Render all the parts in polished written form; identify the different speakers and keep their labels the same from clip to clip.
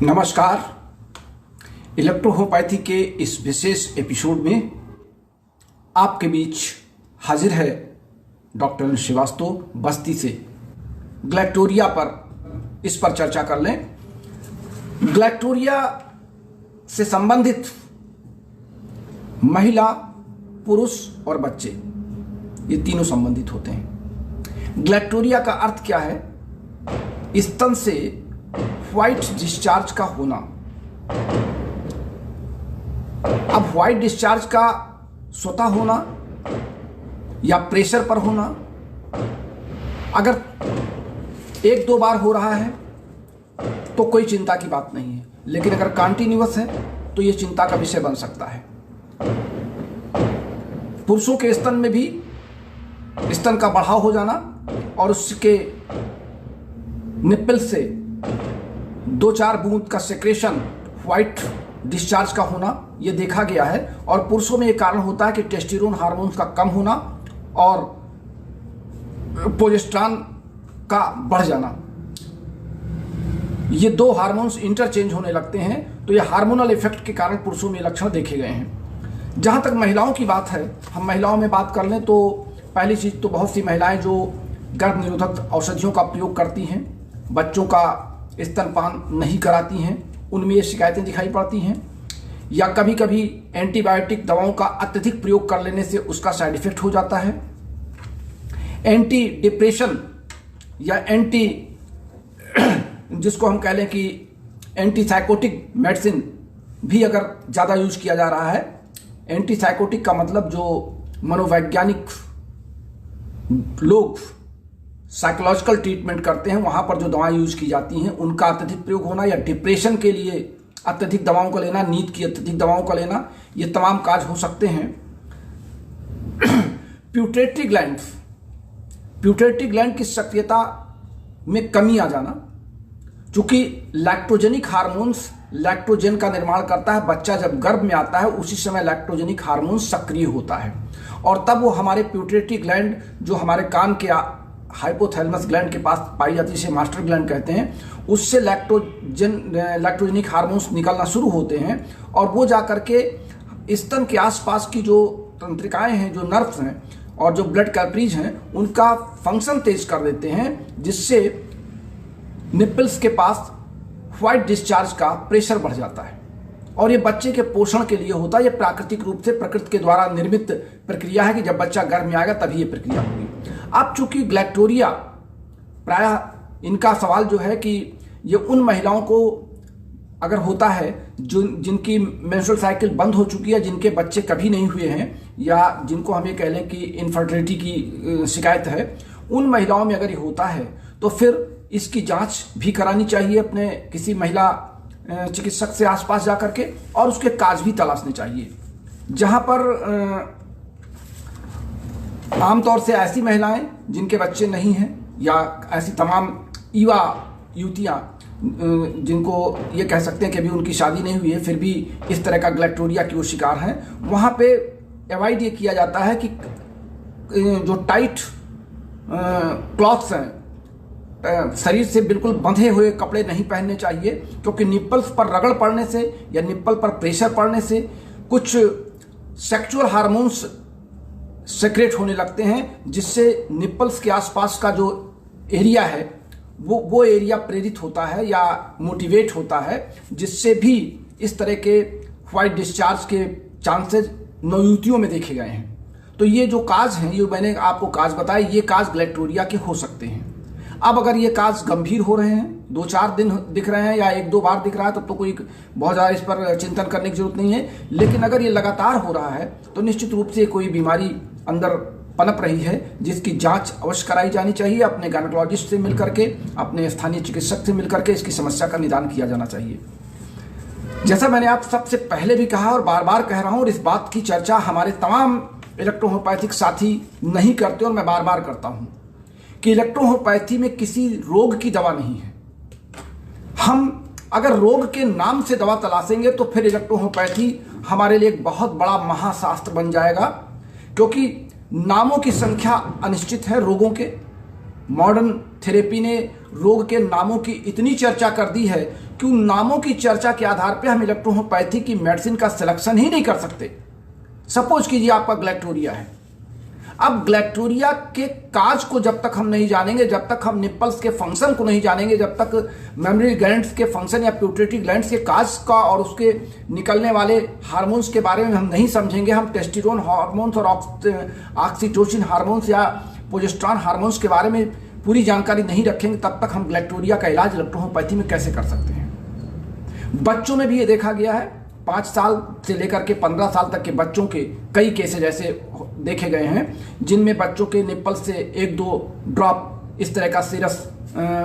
Speaker 1: नमस्कार। इलेक्ट्रोहोम्योपैथी के इस विशेष एपिसोड में आपके बीच हाजिर है डॉक्टर श्रीवास्तव बस्ती से। ग्लैक्टोरिया पर इस पर चर्चा कर लें। ग्लैक्टोरिया से संबंधित महिला, पुरुष और बच्चे, ये तीनों संबंधित होते हैं। ग्लैक्टोरिया का अर्थ क्या है? स्तन से व्हाइट डिस्चार्ज का होना। अब व्हाइट डिस्चार्ज का स्वतः होना या प्रेशर पर होना, अगर एक दो बार हो रहा है तो कोई चिंता की बात नहीं है, लेकिन अगर कंटिन्यूअस है तो यह चिंता का विषय बन सकता है। पुरुषों के स्तन में भी स्तन का बढ़ाव हो जाना और उसके निप्पल से 2-4 बूंद का सेक्रेशन व्हाइट डिस्चार्ज का होना, यह देखा गया है। और पुरुषों में यह कारण होता है कि टेस्टोस्टेरोन हार्मोन्स का कम होना और प्रोजेस्टेरॉन का बढ़ जाना। ये दो हार्मोन्स इंटरचेंज होने लगते हैं, तो ये हार्मोनल इफेक्ट के कारण पुरुषों में लक्षण देखे गए हैं। जहां तक महिलाओं की बात है, हम महिलाओं में बात कर लें तो पहली चीज तो बहुत सी महिलाएं जो गर्भ निरोधक औषधियों का प्रयोग करती हैं, बच्चों का स्तनपान नहीं कराती हैं, उनमें ये शिकायतें दिखाई पड़ती हैं। या कभी कभी एंटीबायोटिक दवाओं का अत्यधिक प्रयोग कर लेने से उसका साइड इफेक्ट हो जाता है। एंटी डिप्रेशन या जिसको हम कह लें कि एंटी साइकोटिक मेडिसिन भी अगर ज़्यादा यूज किया जा रहा है। एंटी साइकोटिक का मतलब जो मनोवैज्ञानिक लोग साइकोलॉजिकल ट्रीटमेंट करते हैं, वहां पर जो दवाएं यूज की जाती हैं उनका अत्यधिक प्रयोग होना, या डिप्रेशन के लिए अत्यधिक दवाओं का लेना, नींद की अत्यधिक दवाओं का लेना, ये तमाम काज हो सकते हैं। प्यूटेटरी ग्लैंड की सक्रियता में कमी आ जाना, चूंकि लैक्टोजेनिक हार्मोन्स लैक्टोजेन का निर्माण करता है। बच्चा जब गर्भ में आता है उसी समय लैक्टोजेनिक हार्मोन सक्रिय होता है और तब वो हमारे प्यूटेटरी ग्लैंड जो हमारे कान के हाइपोथैलेमस ग्लैंड के पास पाई जाती है, जिसे मास्टर ग्लैंड कहते हैं, उससे लैक्टोजेनिक हार्मोन्स निकलना शुरू होते हैं और वो जाकर के स्तन के आसपास की जो तंत्रिकाएं हैं, जो नर्व्स हैं और जो ब्लड कैलरीज हैं, उनका फंक्शन तेज कर देते हैं, जिससे निप्पल्स के पास व्हाइट डिस्चार्ज का प्रेशर बढ़ जाता है। और ये बच्चे के पोषण के लिए होता है। ये प्राकृतिक रूप से प्रकृति के द्वारा निर्मित प्रक्रिया है कि जब बच्चा गर्भ में आएगा तभी ये प्रक्रिया होगी। अब चूंकि ग्लैक्टोरिया प्रायः इनका सवाल जो है कि ये उन महिलाओं को अगर होता है जो जिनकी मेंस्ट्रुअल साइकिल बंद हो चुकी है, जिनके बच्चे कभी नहीं हुए हैं, या जिनको हम ये कह लें कि इनफर्टिलिटी की शिकायत है, उन महिलाओं में अगर ये होता है तो फिर इसकी जांच भी करानी चाहिए अपने किसी महिला चिकित्सक से आसपास जाकर के, और उसके काज भी तलाशने चाहिए। जहां पर आमतौर से ऐसी महिलाएं जिनके बच्चे नहीं हैं, या ऐसी तमाम युवा युवतियां जिनको ये कह सकते हैं कि अभी उनकी शादी नहीं हुई है, फिर भी इस तरह का ग्लैक्टोरिया की वो शिकार हैं, वहां पे अवॉइड ये किया जाता है कि जो टाइट क्लॉथ्स हैं, शरीर से बिल्कुल बंधे हुए कपड़े नहीं पहनने चाहिए, क्योंकि निप्पल्स पर रगड़ पड़ने से या निप्पल पर प्रेशर पड़ने से कुछ सेक्सुअल हार्मोन्स सेक्रेट होने लगते हैं, जिससे निप्पल्स के आसपास का जो एरिया है वो एरिया प्रेरित होता है या मोटिवेट होता है, जिससे भी इस तरह के व्हाइट डिस्चार्ज के चांसेस नवयुवतियों में देखे गए हैं। तो ये जो काज हैं, ये मैंने आपको काज बताए, ये काज ग्लैक्टोरिया के हो सकते हैं। अब अगर ये काज गंभीर हो रहे हैं, 2-4 दिन दिख रहे हैं या 1-2 बार दिख रहा है, तब तो कोई बहुत ज़्यादा इस पर चिंतन करने की जरूरत नहीं है। लेकिन अगर ये लगातार हो रहा है तो निश्चित रूप से कोई बीमारी अंदर पनप रही है, जिसकी जांच अवश्य कराई जानी चाहिए। अपने गायनेकोलॉजिस्ट से मिलकर के, अपने स्थानीय चिकित्सक से मिलकर के इसकी समस्या का निदान किया जाना चाहिए। जैसा मैंने आप सबसे पहले भी कहा और बार बार कह रहा हूं, और इस बात की चर्चा हमारे तमाम इलेक्ट्रोहोम्योपैथिक साथी नहीं करते और मैं बार बार करता हूं कि इलेक्ट्रोहोम्योपैथी में किसी रोग की दवा नहीं है। हम अगर रोग के नाम से दवा तलाशेंगे तो फिर इलेक्ट्रोहोम्योपैथी हमारे लिए एक बहुत बड़ा महाशास्त्र बन जाएगा, क्योंकि नामों की संख्या अनिश्चित है रोगों के। मॉडर्न थेरेपी ने रोग के नामों की इतनी चर्चा कर दी है कि उन नामों की चर्चा के आधार पे हम इलेक्ट्रोहोम्योपैथी की मेडिसिन का सिलेक्शन ही नहीं कर सकते। सपोज कीजिए आपका ग्लैक्टोरिया है। अब ग्लैक्टोरिया के काज को जब तक हम नहीं जानेंगे, जब तक हम निप्पल्स के फंक्शन को नहीं जानेंगे, जब तक मेमोरी ग्लैंड्स के फंक्शन या प्यूटरेटरी ग्लैंड्स के काज का और उसके निकलने वाले हार्मोन्स के बारे में हम नहीं समझेंगे, हम टेस्टोस्टेरोन हार्मोन्स और ऑक्सीटोसिन हार्मोन्स या प्रोजेस्टेरॉन हार्मोन्स के बारे में पूरी जानकारी नहीं रखेंगे, तब तक हम ग्लैक्टोरिया का इलाज इलेक्ट्रोहोम्योपैथी में कैसे कर सकते हैं। बच्चों में भी ये देखा गया है, 5 साल से लेकर के 15 साल तक के बच्चों के कई केसेज ऐसे देखे गए हैं जिनमें बच्चों के निप्पल से 1-2 ड्रॉप इस तरह का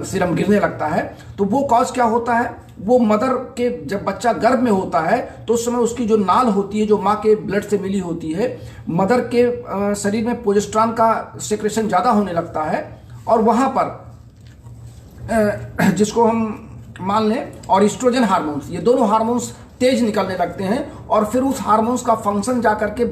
Speaker 1: सीरम गिरने लगता है। तो वो कॉज क्या होता है, वो मदर के जब बच्चा गर्भ में होता है तो उस समय उसकी जो नाल होती है, जो माँ के ब्लड से मिली होती है, मदर के शरीर में प्रोजेस्टेरॉन का सेक्रेशन ज़्यादा होने लगता है और वहाँ पर जिसको हम मान लें और एस्ट्रोजन हार्मोन्स, ये दोनों हार्मोन्स तेज निकलने लगते हैं और फिर उस हार्मोन्स का फंक्शन जाकर के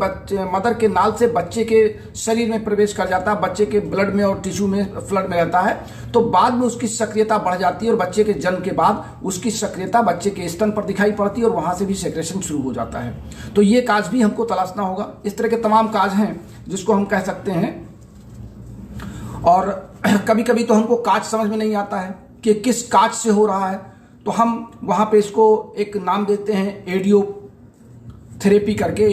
Speaker 1: मदर के नाल से बच्चे के शरीर में प्रवेश कर जाता है, बच्चे के ब्लड में और टिश्यू में फ्लड में रहता है। तो बाद में उसकी सक्रियता बढ़ जाती है और बच्चे के जन्म के बाद उसकी सक्रियता बच्चे के स्तन पर दिखाई पड़ती है और वहां से भी सेक्रेशन शुरू हो जाता है। तो ये काज भी हमको तलाशना होगा। इस तरह के तमाम काज हैं जिसको हम कह सकते हैं। और कभी कभी तो हमको काज समझ में नहीं आता है कि किस काज से हो रहा है, तो हम वहाँ पे इसको एक नाम देते हैं एडियोथेरेपी करके,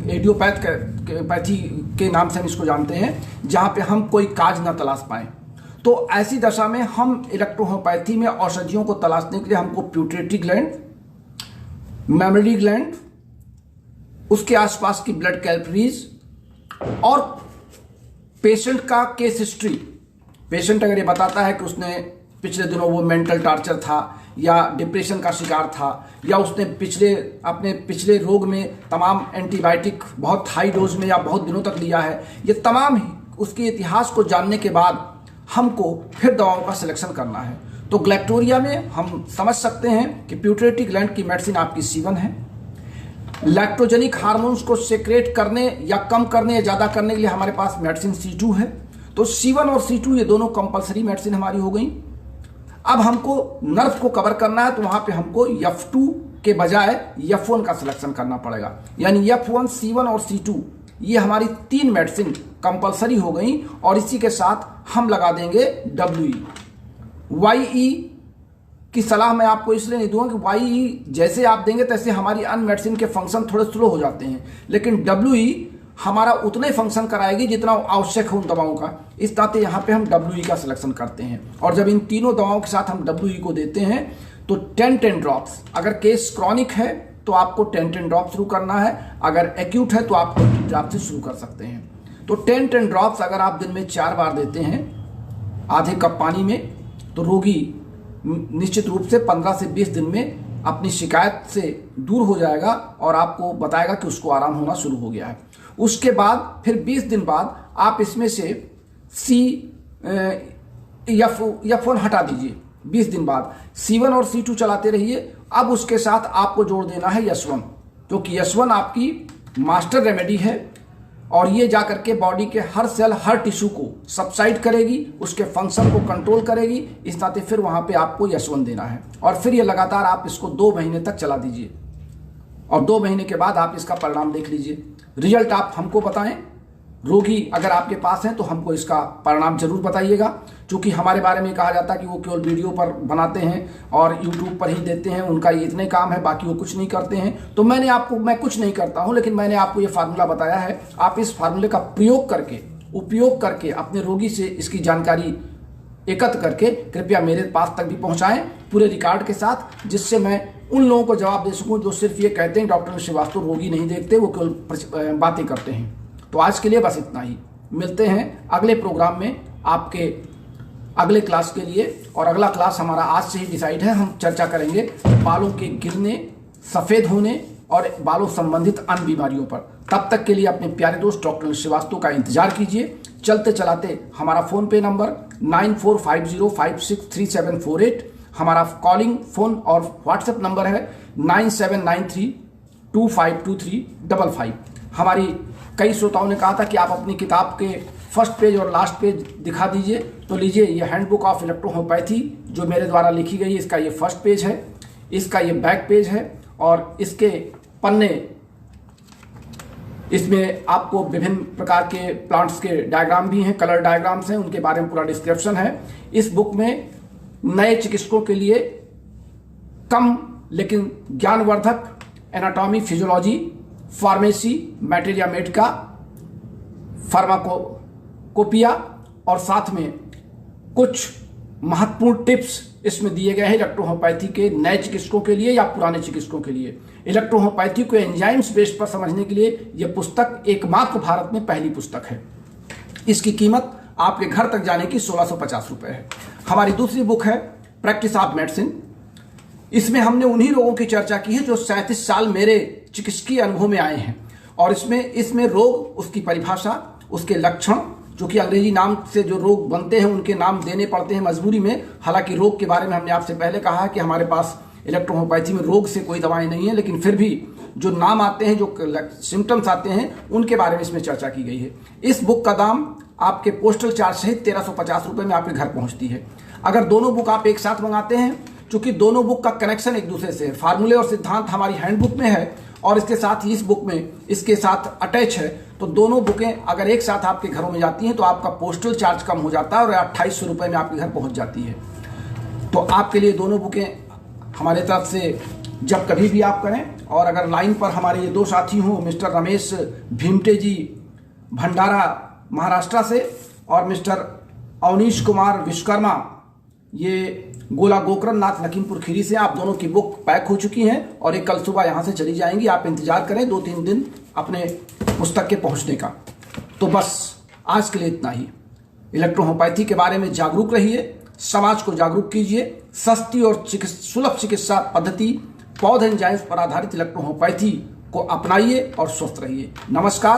Speaker 1: एडियोपैथी के नाम से हम इसको जानते हैं, जहाँ पे हम कोई काज ना तलाश पाएं। तो ऐसी दशा में हम इलेक्ट्रोहोम्योपैथी में औषधियों को तलाशने के लिए हमको प्यूटरेटरी ग्लैंड, मेमोरी ग्लैंड, उसके आसपास की ब्लड कैलरीज और पेशेंट का केस हिस्ट्री। पेशेंट अगर ये बताता है कि उसने पिछले दिनों वो मेंटल टॉर्चर था या डिप्रेशन का शिकार था या उसने अपने पिछले रोग में तमाम एंटीबायोटिक बहुत हाई डोज में या बहुत दिनों तक लिया है, ये तमाम उसके इतिहास को जानने के बाद हमको फिर दवाओं का सिलेक्शन करना है। तो ग्लैक्टोरिया में हम समझ सकते हैं कि प्यूटरेटरी ग्लैंड की मेडिसिन आपकी C1 है। लैक्टोजेनिक हार्मोन्स को सेक्रेट करने या कम करने या ज़्यादा करने के लिए हमारे पास मेडिसिन C2 है। तो C1 और C2 ये दोनों कंपलसरी मेडिसिन हमारी हो गई। अब हमको नर्व को कवर करना है तो वहां पे हमको F2 के बजाय F1 का सिलेक्शन करना पड़ेगा, यानी F1, C1 और C2 ये हमारी 3 मेडिसिन कंपलसरी हो गई। और इसी के साथ हम लगा देंगे WE। YE की सलाह मैं आपको इसलिए नहीं दूंगा कि YE जैसे आप देंगे तैसे हमारी अन्य मेडिसिन के फंक्शन थोड़े स्लो हो जाते हैं, लेकिन WE हमारा उतना ही फंक्शन कराएगी जितना आवश्यक है उन दवाओं का। इस नाते यहाँ पे हम WE का सिलेक्शन करते हैं। और जब इन तीनों दवाओं के साथ हम WE को देते हैं तो 10-10 ड्रॉप्स, अगर केस क्रॉनिक है तो आपको 10-10 ड्रॉप शुरू करना है, अगर एक्यूट है तो आप 20 ड्रॉप से शुरू कर सकते हैं। तो 10-10 ड्रॉप्स अगर आप दिन में 4 बार देते हैं आधे कप पानी में, तो रोगी निश्चित रूप से 15 से 20 दिन में अपनी शिकायत से दूर हो जाएगा और आपको बताएगा कि उसको आराम होना शुरू हो गया है। उसके बाद फिर 20 दिन बाद आप इसमें से F1 हटा दीजिए। 20 दिन बाद C1 और C2 चलाते रहिए। अब उसके साथ आपको जोड़ देना है S1, क्योंकि S1 आपकी मास्टर रेमेडी है और ये जाकर के बॉडी के हर सेल, हर टिश्यू को सबसाइड करेगी, उसके फंक्शन को कंट्रोल करेगी। इस नाते फिर वहां पे आपको S1 देना है और फिर ये लगातार आप इसको 2 महीने तक चला दीजिए और 2 महीने के बाद आप इसका परिणाम देख लीजिए। रिजल्ट आप हमको बताएं। रोगी अगर आपके पास हैं तो हमको इसका परिणाम जरूर बताइएगा, क्योंकि हमारे बारे में कहा जाता है कि वो केवल वीडियो पर बनाते हैं और यूट्यूब पर ही देते हैं, उनका ये इतने काम है, बाकी वो कुछ नहीं करते हैं। तो मैं कुछ नहीं करता हूं, लेकिन मैंने आपको ये फार्मूला बताया है। आप इस फार्मूले का उपयोग करके अपने रोगी से इसकी जानकारी एकत्र करके कृपया मेरे पास तक भी पहुंचाएं पूरे रिकॉर्ड के साथ, जिससे मैं उन लोगों को जवाब दे सकूं जो सिर्फ ये कहते हैं डॉक्टर श्रीवास्तव रोगी नहीं देखते, वो केवल बातें करते हैं। तो आज के लिए बस इतना ही। मिलते हैं अगले प्रोग्राम में आपके अगले क्लास के लिए। और अगला क्लास हमारा आज से ही डिसाइड है। हम चर्चा करेंगे बालों के गिरने, सफ़ेद होने और बालों संबंधित अन्य बीमारियों पर। तब तक के लिए अपने प्यारे दोस्त डॉक्टर श्रीवास्तव का इंतजार कीजिए। चलते चलाते हमारा फ़ोन पे नंबर 9450563748, हमारा कॉलिंग फ़ोन और व्हाट्सएप नंबर है 9793252355। हमारी कई श्रोताओं ने कहा था कि आप अपनी किताब के फर्स्ट पेज और लास्ट पेज दिखा दीजिए। तो लीजिए, ये हैंडबुक ऑफ इलेक्ट्रोहोम्योपैथी जो मेरे द्वारा लिखी गई, इसका ये फर्स्ट पेज है, इसका ये बैक पेज है और इसके पन्ने, इसमें आपको विभिन्न प्रकार के प्लांट्स के डायग्राम भी हैं, कलर डायग्राम्स हैं, उनके बारे में पूरा डिस्क्रिप्शन है। इस बुक में नए चिकित्सकों के लिए कम लेकिन ज्ञानवर्धक anatomy, physiology, pharmacy, materia medica, pharmacopoeia और साथ में कुछ महत्वपूर्ण टिप्स इसमें दिए गए हैं इलेक्ट्रोहोम्योपैथी के नए चिकित्सकों के लिए या पुराने चिकित्सकों के लिए। इलेक्ट्रोहोम्योपैथी को एंजाइम्स बेस्ड पर समझने के लिए यह पुस्तक एकमात्र भारत में पहली पुस्तक है। इसकी कीमत आपके घर तक जाने की 1650 रुपये है। हमारी दूसरी बुक है प्रैक्टिस ऑफ मेडिसिन। इसमें हमने उन्हीं रोगों की चर्चा की है जो 37 साल मेरे चिकित्सकीय अनुभव में आए हैं और इसमें रोग, उसकी परिभाषा, उसके लक्षण, जो कि अंग्रेजी नाम से जो रोग बनते हैं उनके नाम देने पड़ते हैं मजबूरी में। हालांकि रोग के बारे में हमने आपसे पहले कहा है कि हमारे पास इलेक्ट्रोहोम्योपैथी में रोग से कोई दवाएं नहीं है, लेकिन फिर भी जो नाम आते हैं, जो सिम्टम्स आते हैं, उनके बारे में इसमें चर्चा की गई है। इस बुक का दाम आपके पोस्टल चार्ज सहित 1350 रुपये में आपके घर पहुंचती है। अगर दोनों बुक आप एक साथ मंगाते हैं, चूंकि दोनों बुक का कनेक्शन एक दूसरे से है, फार्मूले और सिद्धांत हमारी हैंडबुक में है और इसके साथ ही इस बुक में इसके साथ अटैच है, तो दोनों बुकें अगर एक साथ आपके घरों में जाती हैं तो आपका पोस्टल चार्ज कम हो जाता है और 2800 रुपये में आपके घर पहुंच जाती है। तो आपके लिए दोनों बुकें हमारे तरफ से जब कभी भी आप करें। और अगर लाइन पर हमारे ये दो साथी हों, मिस्टर रमेश भीमटे जी भंडारा महाराष्ट्र से और मिस्टर अवनीश कुमार विश्वकर्मा ये गोला गोकरण नाथ लखीमपुर खीरी से, आप दोनों की बुक पैक हो चुकी हैं और ये कल सुबह यहाँ से चली जाएंगी। आप इंतजार करें 2-3 दिन अपने पुस्तक के पहुँचने का। तो बस आज के लिए इतना ही। इलेक्ट्रोहोम्योपैथी के बारे में जागरूक रहिए, समाज को जागरूक कीजिए। सस्ती और सुलभ चिकित्सा पद्धति पौध एंजाइम्स पर आधारित इलेक्ट्रोहोम्योपैथी को अपनाइए और स्वस्थ रहिए। नमस्कार।